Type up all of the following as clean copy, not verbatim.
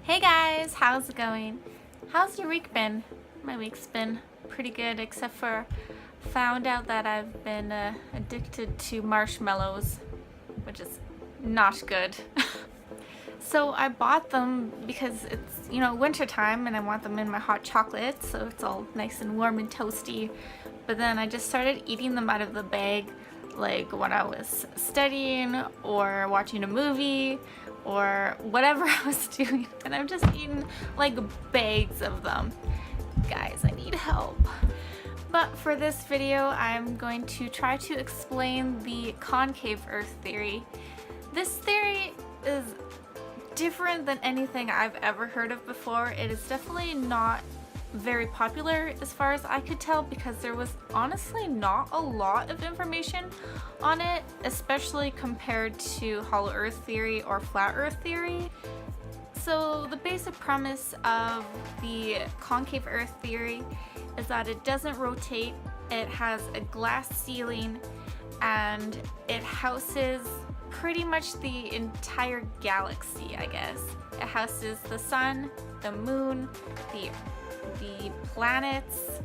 Hey guys, how's it going? How's your week been? My week's been pretty good, except for found out that I've been addicted to marshmallows, which is not good. So I bought them because it's, winter time and I want them in my hot chocolate, so it's all nice and warm and toasty. But then I just started eating them out of the bag, like when I was studying or watching a movie or whatever I was doing, and I've just eaten like bags of them. Guys, I need help. But for this video, I'm going to try to explain the concave Earth theory. This theory is different than anything I've ever heard of before. It is definitely not very popular as far as I could tell, because there was honestly not a lot of information on it, especially compared to hollow earth theory or flat earth theory. So the basic premise of the concave earth theory is that it doesn't rotate, it has a glass ceiling, and it houses pretty much the entire galaxy, I guess. It houses the sun, the moon, the planets.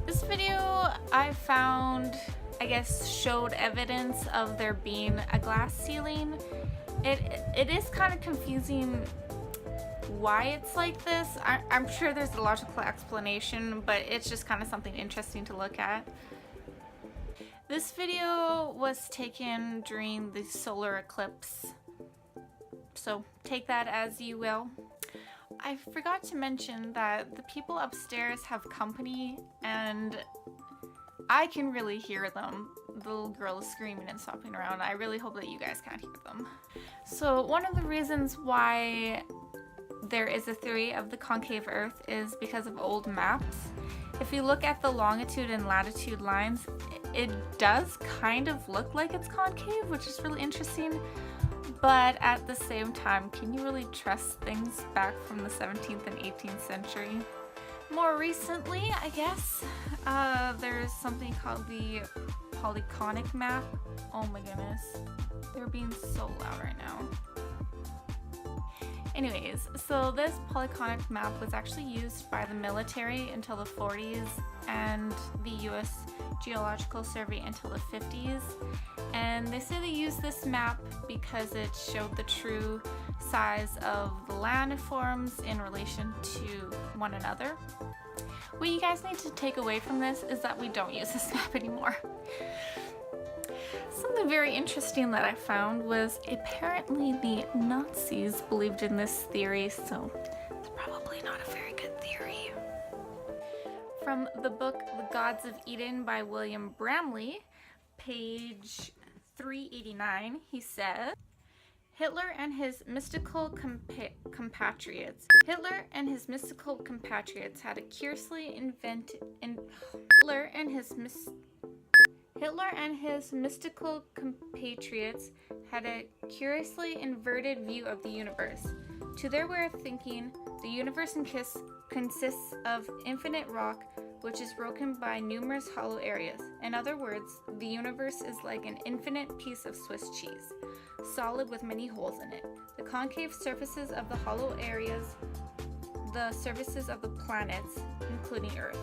This video I found, I guess, showed evidence of there being a glass ceiling. It is kind of confusing why it's like this. I'm sure there's a logical explanation, but it's just kind of something interesting to look at. This video was taken during the solar eclipse, so take that as you will. I forgot to mention that the people upstairs have company, and I can really hear them. The little girl is screaming and stomping around. I really hope that you guys can't hear them. So one of the reasons why there is a theory of the concave Earth is because of old maps. If you look at the longitude and latitude lines, it does kind of look like it's concave, which is really interesting. But at the same time, can you really trust things back from the 17th and 18th century? More recently, I guess, there's something called the Polychronic map. Oh my goodness, they're being so loud right now. Anyways, so this Polychronic map was actually used by the military until the 40s and the US Geological Survey until the 50s. And they say they used this map because it showed the true size of the landforms in relation to one another. What you guys need to take away from this is that we don't use this map anymore. Something very interesting that I found was apparently the Nazis believed in this theory, so it's probably not a very good theory. From the book The Gods of Eden by William Bramley, page 389, he says, Hitler and his mystical compatriots had a curiously invented Hitler and his mystical compatriots had a curiously inverted view of the universe. To their way of thinking, the universe consists of infinite rock, which is broken by numerous hollow areas. In other words, the universe is like an infinite piece of Swiss cheese, solid with many holes in it. The concave surfaces of the hollow areas, the surfaces of the planets, including Earth.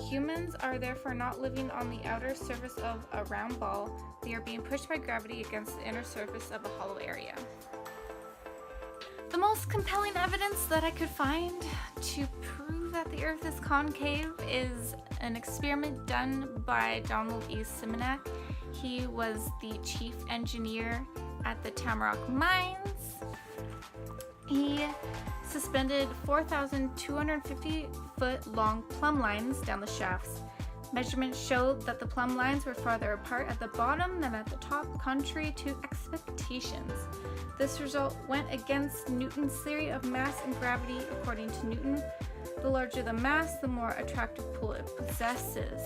Humans are therefore not living on the outer surface of a round ball. They are being pushed by gravity against the inner surface of a hollow area. The most compelling evidence that I could find to prove that the Earth is concave is an experiment done by Donald E. Simonak. He was the chief engineer at the Tamarack mines. He suspended 4,250-foot long plumb lines down the shafts. Measurements showed that the plumb lines were farther apart at the bottom than at the top, contrary to expectations. This result went against Newton's theory of mass and gravity. According to Newton, the larger the mass, the more attractive pull it possesses,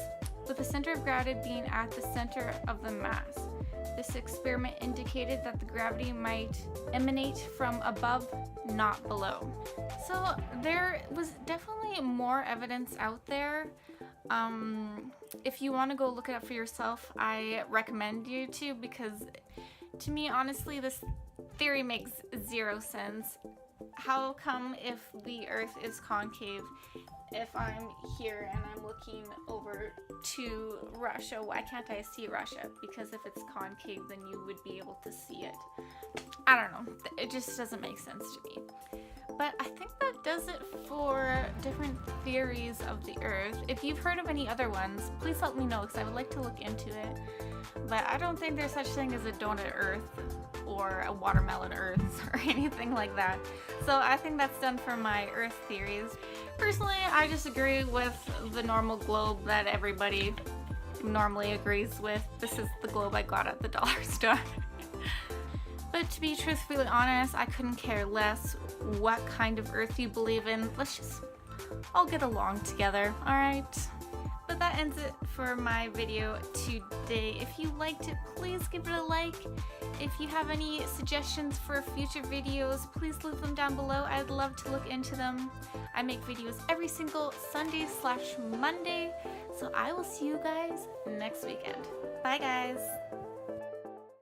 with the center of gravity being at the center of the mass. This experiment indicated that the gravity might emanate from above, not below. So there was definitely more evidence out there. If you want to go look it up for yourself, I recommend you to, because to me, honestly, this theory makes zero sense. How come if the Earth is concave, if I'm here and I'm looking over to Russia, why can't I see Russia? Because if it's concave, then you would be able to see it. I don't know. It just doesn't make sense to me. But I think that does it for different theories of the Earth. If you've heard of any other ones, please let me know, because I would like to look into it. But I don't think there's such thing as a donut Earth or a watermelon Earth or anything like that. So I think that's done for my Earth theories. Personally, I just agree with the normal globe that everybody normally agrees with. This is the globe I got at the dollar store. But to be truthfully honest, I couldn't care less what kind of Earth you believe in. Let's just all get along together, alright? But that ends it for my video today. If you liked it, please give it a like. If you have any suggestions for future videos, please leave them down below. I'd love to look into them. I make videos every single Sunday/Monday, so I will see you guys next weekend. Bye guys!